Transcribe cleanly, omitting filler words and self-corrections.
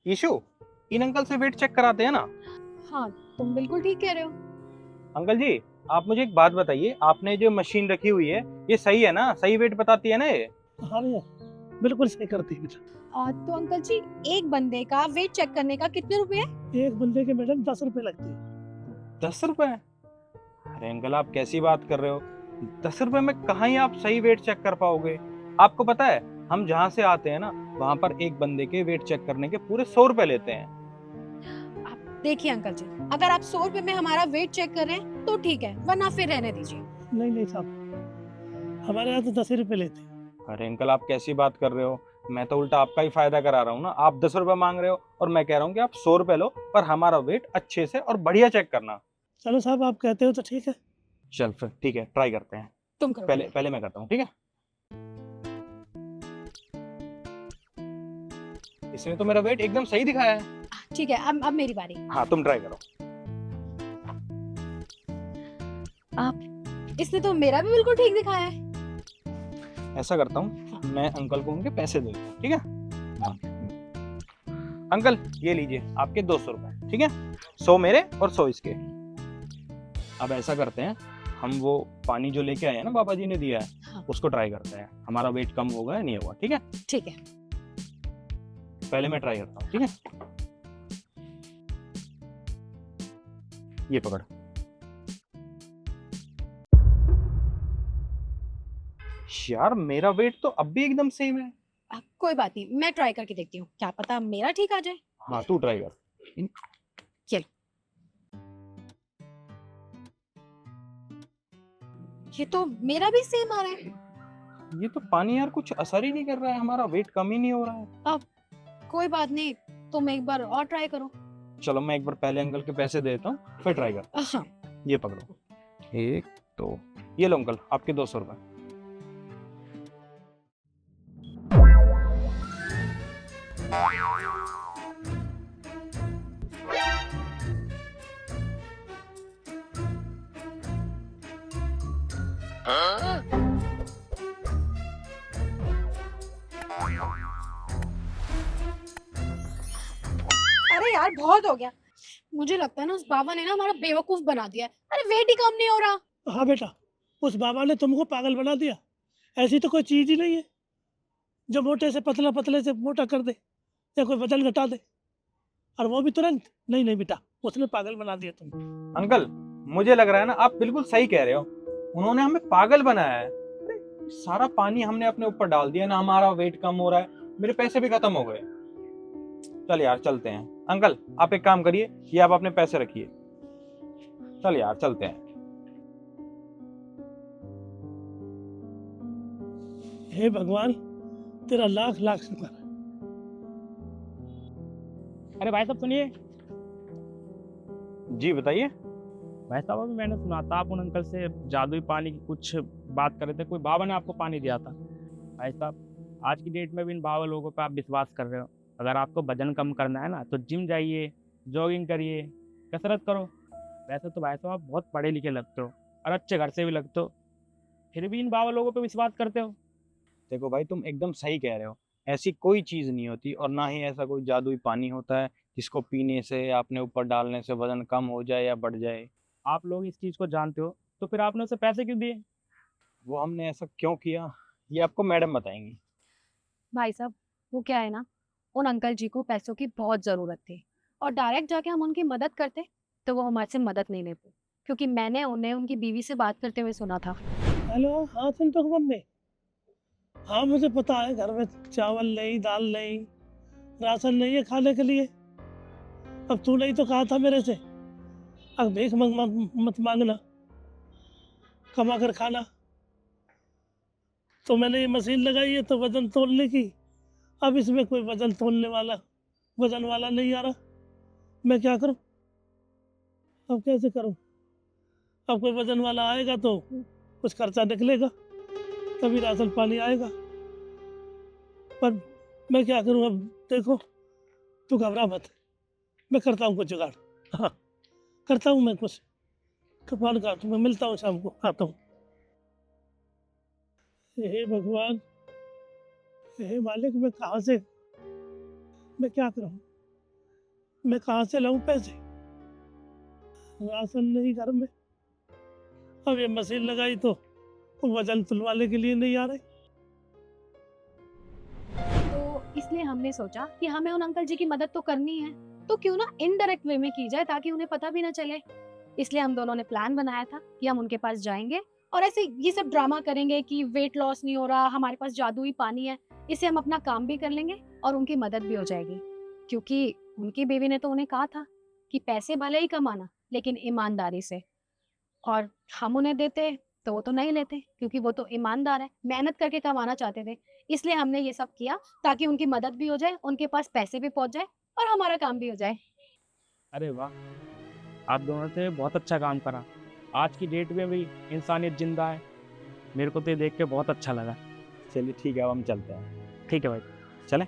Issue, इन uncle से wait check कराते हैं ना। हाँ, तुम बिल्कुल ठीक कह रहे हो। अंकल जी, आप मुझे एक बात बताइए, आपने जो मशीन रखी हुई है ये सही है ना? सही वेट बताती है ना ये? हाँ भैया, बिल्कुल सही करती है बेटा। तो अंकल जी, एक बंदे का वेट चेक करने का कितने रुपए है? एक बंदे के मैडम 10 रुपए लगते हैं। 10 रुपए? अरे अंकल, आप कैसी बात कर रहे हो? 10 रुपए में कहाँ ही आप सही वेट चेक कर पाओगे? आपको पता है, हम जहाँ से आते हैं ना, वहां पर एक बंदे के वेट चेक करने के पूरे 100 रुपए लेते हैं। आप देखिए अंकल जी, अगर आप 100 रुपए में हमारा वेट चेक कर रहे हैं तो ठीक है, वरना फिर रहने दीजिए। नहीं नहीं साहब, हमारे यहाँ तो 10 ही रुपए लेते हैं। अरे अंकल, आप कैसी बात कर रहे हो? मैं तो उल्टा आपका ही फायदा करा रहा हूँ ना। आप 10 रुपए मांग रहे हो और मैं कह रहा हूँ कि आप 100 रुपए लो, पर हमारा वेट अच्छे से और बढ़िया चेक करना। चलो साहब, आप कहते हो तो ठीक है। चल फिर ठीक है, ट्राई करते हैं। तुम करो। पहले पहले मैं करता हूँ, ठीक है? इसने तो मेरा वेट एकदम सही दिखाया है। ठीक है, अब मेरी बारी। हाँ, तुम ट्राई करो। इसने तो मेरा भी बिल्कुल ठीक दिखाया है। ऐसा करता हूँ, मैं अंकल को उनके पैसे दे दूँ, ठीक है? हाँ। अंकल, ये लीजिए आपके 200 रुपए, ठीक है? 100 मेरे और 100 इसके। अब ऐसा करते हैं, हम वो पानी जो लेके आए हैं ना, बाबा जी ने दिया है, हाँ। उसको ट्राई करते हैं। हमारा वेट कम होगा या नहीं होगा, ठीक है? ठीक है। पहले मैं ट्राई करता हूँ, ठीक है? ये पकड़। यार, मेरा वेट तो अब भी एकदम सेम है। कोई बात नहीं, मैं ट्राई करके देखती हूँ, क्या पता मेरा ठीक आ जाए। हाँ, तू ट्राई कर। ये तो मेरा भी सेम आ रहा है। ये तो पानी यार कुछ असर ही नहीं कर रहा है, हमारा वेट कम ही नहीं हो रहा है। कोई बात नहीं, तुम एक बार और ट्राई करो। चलो, मैं एक बार पहले अंकल के पैसे देता हूँ, फिर ट्राई करता हाँ। हूँ। ये पकड़ो। एक, दो, ये लो अंकल, आपके 200 रुपए। अरे यार, बहुत हो गया। मुझे लगता है ना, उस बाबा ने ना हमारा बेवकूफ बना दिया है। अरे वेट ही कम नहीं हो रहा। हाँ बेटा, उस बाबा ने तुमको पागल बना दिया। ऐसी तो कोई चीज ही नहीं है जो मोटे से पतला, पतले से मोटा कर दे या कोई वजन घटा दे, और वो भी तुरंत। नहीं नहीं बेटा, उसने पागल बना दिया तुमको। अंकल, मुझे लग रहा है ना आप बिल्कुल सही कह रहे हो। उन्होंने हमें पागल बनाया है। अरे, सारा पानी हमने अपने ऊपर डाल दिया ना, हमारा वेट कम हो रहा है, मेरे पैसे भी खत्म हो गए। चल यार, चलते हैं। अंकल, आप एक काम करिए, ये आप अपने पैसे रखिए। चल यार, चलते हैं। हे भगवान, तेरा लाख लाख शुक्र। अरे भाई साहब सुनिए। जी बताइए। भाई साहब, अभी मैंने सुना था आप उन अंकल से जादुई पानी की कुछ बात कर रहे थे, कोई बाबा ने आपको पानी दिया था। भाई साहब, आज की डेट में भी इन बाबा लोगों पे आप विश्वास कर रहे हो। अगर आपको वजन कम करना है ना, तो जिम जाइए, जॉगिंग करिए, कसरत करो। वैसे तो भाई साहब आप बहुत पढ़े लिखे लगते हो और अच्छे घर से भी लगते हो, फिर भी इन बाबा लोगों पे विश्वास करते हो। देखो भाई, तुम एकदम सही कह रहे हो। ऐसी कोई चीज नहीं होती, और ना ही ऐसा कोई जादुई पानी होता है जिसको पीने से या अपने ऊपर डालने से वजन कम हो जाए या बढ़ जाए। आप लोग इस चीज़ को जानते हो, तो फिर आपने उसे पैसे क्यों दिए? वो हमने ऐसा क्यों किया, ये आपको मैडम बताएंगी। भाई साहब, वो क्या है ना, उन अंकल जी को पैसों की बहुत जरूरत थी, और डायरेक्ट जाके हम उनकी मदद करते तो वो हमारे से मदद नहीं लेते, क्योंकि मैंने उन्हें उनकी बीवी से बात करते हुए सुना था। हेलो, हाँ सुन तो मम्मी। हाँ मुझे पता है, घर में चावल नहीं, दाल नहीं, राशन नहीं है खाने के लिए। अब तू नहीं तो कहा था मेरे से, अब भीख मत मांगना, कमा कर खाना। तो मैंने ये मशीन लगाई है तो वजन तोलने की। अब इसमें कोई वजन तोलने वाला, वजन वाला नहीं आ रहा। मैं क्या करूं? अब कैसे करूं? अब कोई वजन वाला आएगा तो कुछ खर्चा निकलेगा, तभी राशन पानी आएगा। पर मैं क्या करूं अब? देखो, तू घबरा मत, मैं करता हूँ कुछ जुगाड़। हाँ, करता हूँ मैं कुछ। तो फोन काटूँ, मैं मिलता हूँ शाम को, आता हूँ। हे भगवान, हे मालिक, मैं कहाँ से, मैं क्या करूँ? मैं कहाँ से लाऊं पैसे? राशन नहीं घर में। अब ये मशीन लगाई तो वजन तुलवाने के लिए नहीं आ रहे। तो इसलिए हमने सोचा कि हमें उन अंकल जी की मदद तो करनी है, तो क्यों ना इनडायरेक्ट वे में की जाए ताकि उन्हें पता भी ना चले। इसलिए हम दोनों ने प्लान बनाया था कि हम उनके पास जाएंगे और ऐसे ये सब ड्रामा करेंगे कि वेट लॉस नहीं हो रहा, हमारे पास जादुई पानी है, इससे हम अपना काम भी कर लेंगे और उनकी मदद भी हो जाएगी। क्योंकि उनकी बीवी ने तो उन्हें कहा था कि पैसे भले ही कमाना लेकिन ईमानदारी से, और हम उन्हें देते तो वो तो नहीं लेते क्योंकि वो तो ईमानदार है, मेहनत करके कमाना चाहते थे। इसलिए हमने ये सब किया ताकि उनकी मदद भी हो जाए, उनके पास पैसे भी पहुंच जाए और हमारा काम भी हो जाए। अरे वाह, आप दोनों ने बहुत अच्छा काम करा। आज की डेट में भी इंसानियत जिंदा है। मेरे को तो ये देख के बहुत अच्छा लगा। चलिए ठीक है, अब हम चलते हैं। ठीक है भाई। चलें।